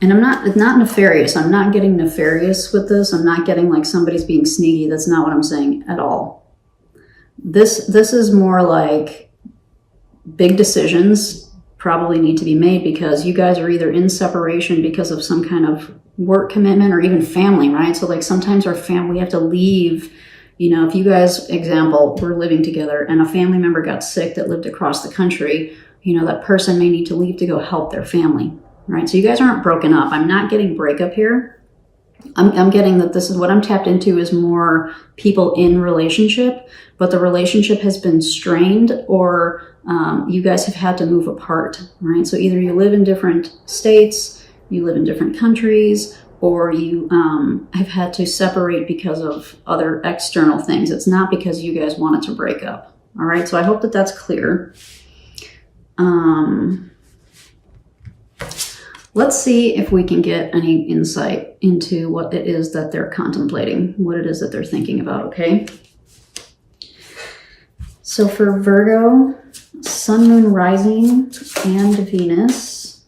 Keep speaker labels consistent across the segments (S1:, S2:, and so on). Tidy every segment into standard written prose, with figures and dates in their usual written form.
S1: And it's not nefarious. I'm not getting nefarious with this. I'm not getting like somebody's being sneaky. That's not what I'm saying at all. This is more like big decisions probably need to be made because you guys are either in separation because of some kind of work commitment or even family, right? So like sometimes our family, we have to leave. You know, if you guys, example, were living together and a family member got sick that lived across the country, you know, that person may need to leave to go help their family, right? So you guys aren't broken up. I'm not getting breakup here. I'm getting that this is what I'm tapped into is more people in relationship, but the relationship has been strained or you guys have had to move apart, right? So either you live in different states, you live in different countries, or you have had to separate because of other external things. It's not because you guys wanted to break up, all right? So I hope that that's clear. Let's see if we can get any insight into what it is that they're contemplating, what it is that they're thinking about, okay? So for Virgo, Sun, Moon, Rising, and Venus,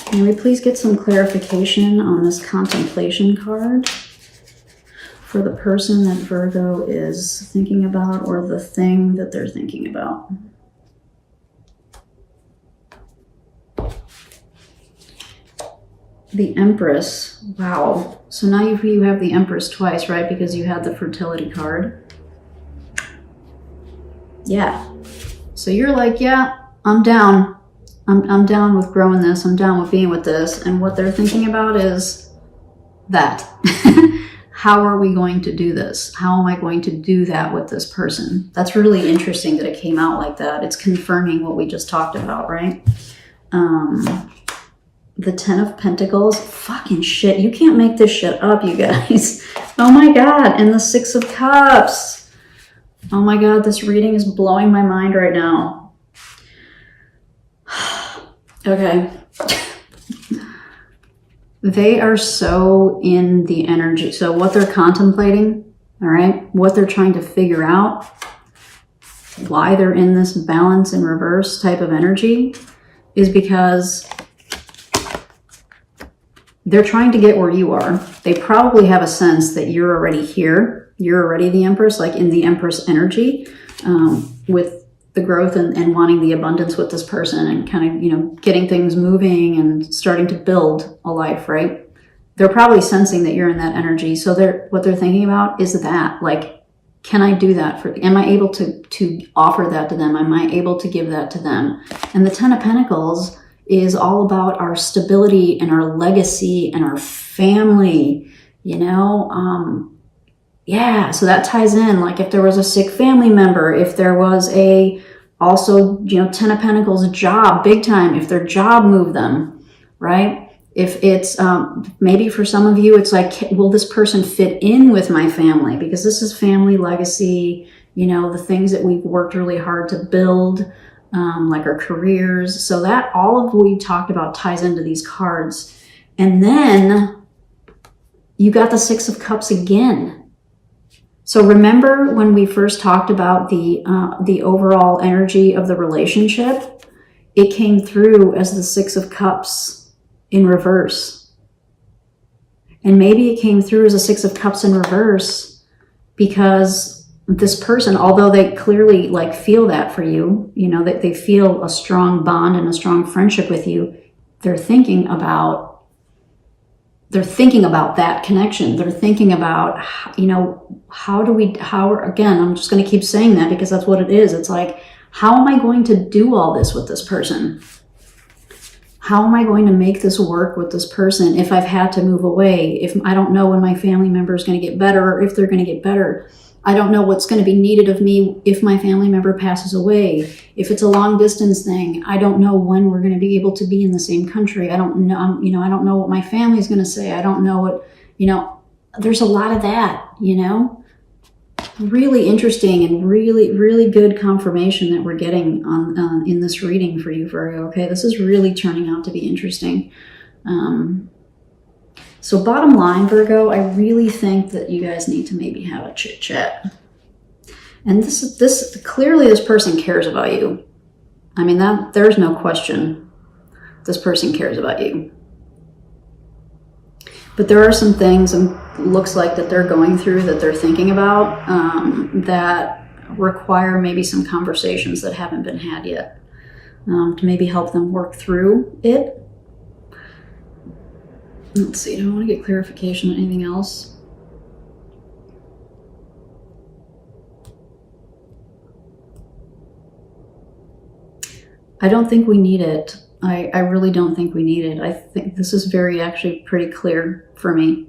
S1: can we please get some clarification on this contemplation card for the person that Virgo is thinking about or the thing that they're thinking about? The Empress. Wow. So now you have the Empress twice, right? Because you had the fertility card. Yeah. So you're like, yeah, I'm down. I'm down with growing this. I'm down with being with this. And what they're thinking about is that. How are we going to do this? How am I going to do that with this person? That's really interesting that it came out like that. It's confirming what we just talked about, right? The Ten of Pentacles. Fucking shit. You can't make this shit up, you guys. Oh my God. And the Six of Cups. Oh my God. This reading is blowing my mind right now. Okay. They are so in the energy. So what they're contemplating, all right, what they're trying to figure out, why they're in this balance in reverse type of energy is because they're trying to get where you are. They probably have a sense that you're already here. You're already the Empress, like in the Empress energy, with the growth and wanting the abundance with this person and kind of, you know, getting things moving and starting to build a life, right? They're probably sensing that you're in that energy. So what they're thinking about is that, like, can I do that am I able to offer that to them? Am I able to give that to them? And the Ten of Pentacles is all about our stability and our legacy and our family, you know? Yeah, so that ties in, like if there was a sick family member, if there was also, you know, Ten of Pentacles job, big time, if their job moved them, right? If it's, maybe for some of you, it's like, will this person fit in with my family? Because this is family legacy, you know, the things that we've worked really hard to build, like our careers. So that all of what we talked about ties into these cards. And then you got the Six of Cups again. So remember when we first talked about the overall energy of the relationship, it came through as the Six of Cups in reverse. And maybe it came through as a Six of Cups in reverse because this person, although they clearly like feel that for you, you know, that they feel a strong bond and a strong friendship with you, they're thinking about that connection. They're thinking about, you know, again, I'm just going to keep saying that because that's what it is. It's like, how am I going to do all this with this person? How am I going to make this work with this person if I've had to move away? If I don't know when my family member is going to get better or if they're going to get better. I don't know what's going to be needed of me if my family member passes away. If it's a long distance thing, I don't know when we're going to be able to be in the same country. I don't know, you know, I don't know what my family's going to say. I don't know what, you know, there's a lot of that, you know, really interesting and really, really good confirmation that we're getting on in this reading for you, Virgo. Okay. This is really turning out to be interesting. So bottom line, Virgo, I really think that you guys need to maybe have a chit chat. And clearly this person cares about you. I mean, there's no question. This person cares about you. But there are some things, and looks like that they're going through, that they're thinking about, that require maybe some conversations that haven't been had yet, to maybe help them work through it. Let's see, do I want to get clarification on anything else? I don't think we need it. I really don't think we need it. I think this is actually pretty clear for me.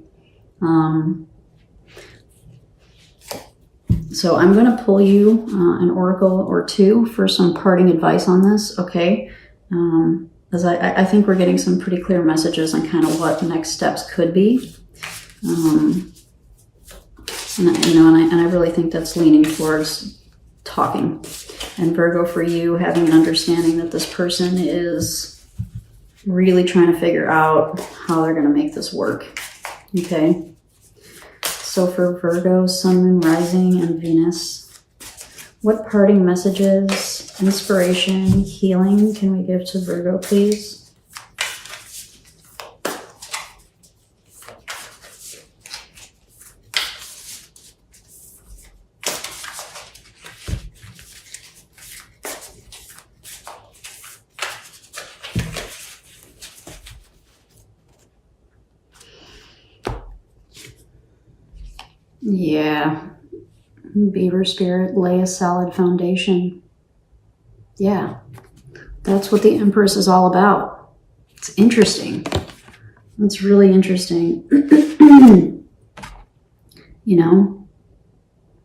S1: So I'm going to pull you an oracle or two for some parting advice on this, okay? As I think we're getting some pretty clear messages on kind of what the next steps could be. And I really think that's leaning towards talking. And Virgo, for you, having an understanding that this person is really trying to figure out how they're going to make this work. Okay. So for Virgo, Sun, Moon, Rising, and Venus, what parting messages, inspiration, healing can we give to Virgo, please? Yeah, Beaver Spirit, lay a solid foundation. Yeah, that's what the Empress is all about. It's interesting. It's really interesting. You know,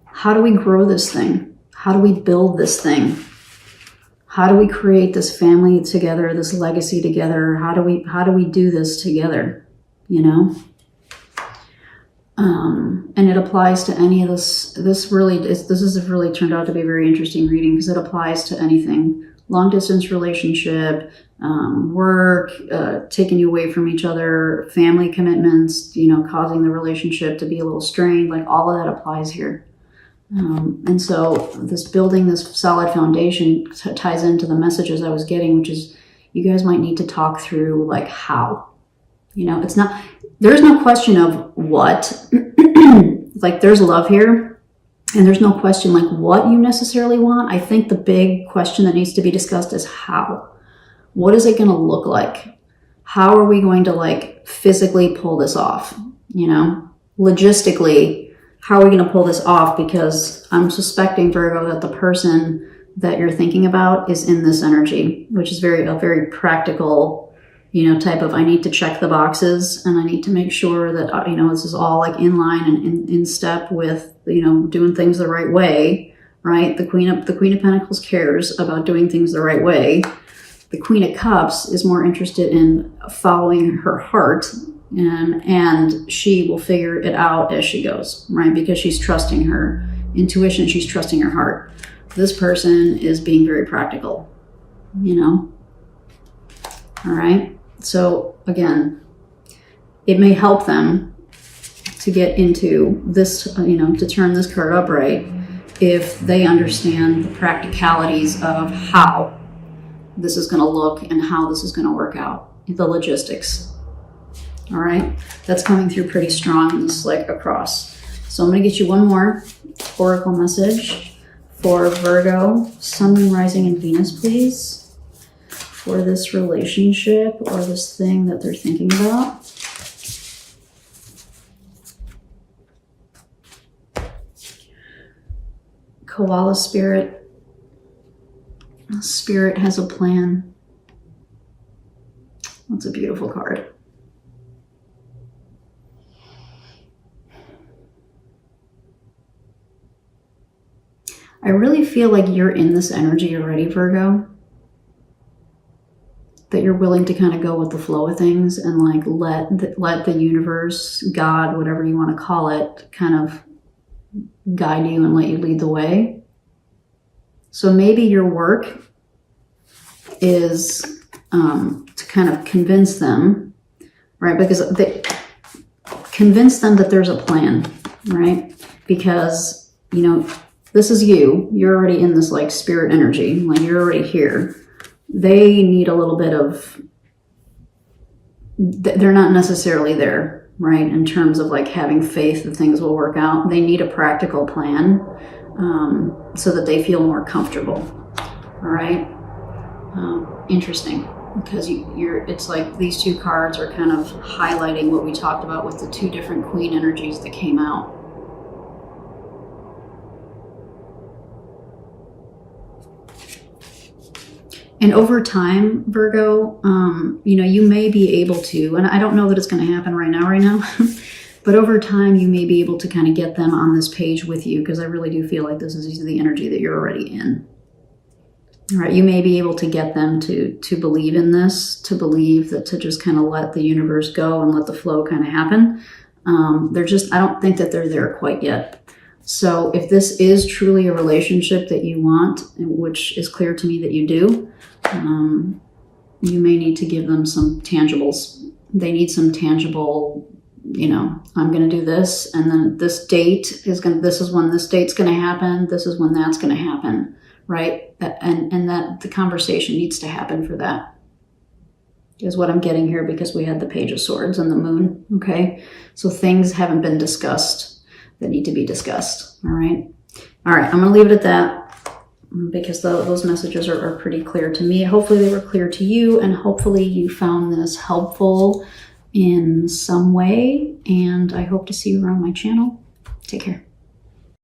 S1: how do we grow this thing? How do we build this thing? How do we create this family together, this legacy together? How do we do this together? You know? And it applies to any of this. This has really turned out to be a very interesting reading because it applies to anything. Long distance relationship, work, taking you away from each other, family commitments, you know, causing the relationship to be a little strained, like all of that applies here. And so this building this solid foundation ties into the messages I was getting, which is you guys might need to talk through like how, you know, there's no question of what, like there's love here and there's no question like what you necessarily want. I think the big question that needs to be discussed is how. What is it going to look like? How are we going to like physically pull this off? You know, logistically, how are we going to pull this off? Because I'm suspecting, Virgo, that the person that you're thinking about is in this energy, which is a very practical, you know, type of, I need to check the boxes and I need to make sure that, you know, this is all like in line and in step with, you know, doing things the right way, right? The Queen of Pentacles cares about doing things the right way. The Queen of Cups is more interested in following her heart, and she will figure it out as she goes, right? Because she's trusting her intuition, she's trusting her heart. This person is being very practical, you know? All right. So again, it may help them to get into this, you know, to turn this card upright if they understand the practicalities of how this is going to look and how this is going to work out, the logistics. All right. That's coming through pretty strong, this like across. So I'm going to get you one more oracle message for Virgo, Sun, Moon, Rising, and Venus, please. For this relationship or this thing that they're thinking about. Koala Spirit. Spirit has a plan. That's a beautiful card. I really feel like you're in this energy already, Virgo. That you're willing to kind of go with the flow of things and like let the universe, God, whatever you want to call it, kind of guide you and let you lead the way. So maybe your work is to kind of convince them, right? Because convince them that there's a plan, right? Because, you know, this is you're already in this like spirit energy, like you're already here. They need a little bit of they're not necessarily there, right? In terms of like having faith that things will work out. They need a practical plan so that they feel more comfortable. All right. Interesting, because it's like these two cards are kind of highlighting what we talked about with the two different queen energies that came out. And over time, Virgo, you may be able to, and I don't know that it's going to happen right now, but over time you may be able to kind of get them on this page with you, because I really do feel like this is the energy that you're already in. All right, you may be able to get them to believe in this, to believe that, to just kind of let the universe go and let the flow kind of happen. I don't think that they're there quite yet. So if this is truly a relationship that you want, which is clear to me that you do, you may need to give them some tangibles. They need some tangible, I'm going to do this, and then this date this is when this date's going to happen. This is when that's going to happen. Right? And that the conversation needs to happen for that is what I'm getting here, because we had the Page of Swords and the Moon. Okay. So things haven't been discussed that need to be discussed. All right. All right. I'm going to leave it at that, because those messages are pretty clear to me. Hopefully they were clear to you, and hopefully you found this helpful in some way. And I hope to see you around my channel. Take care.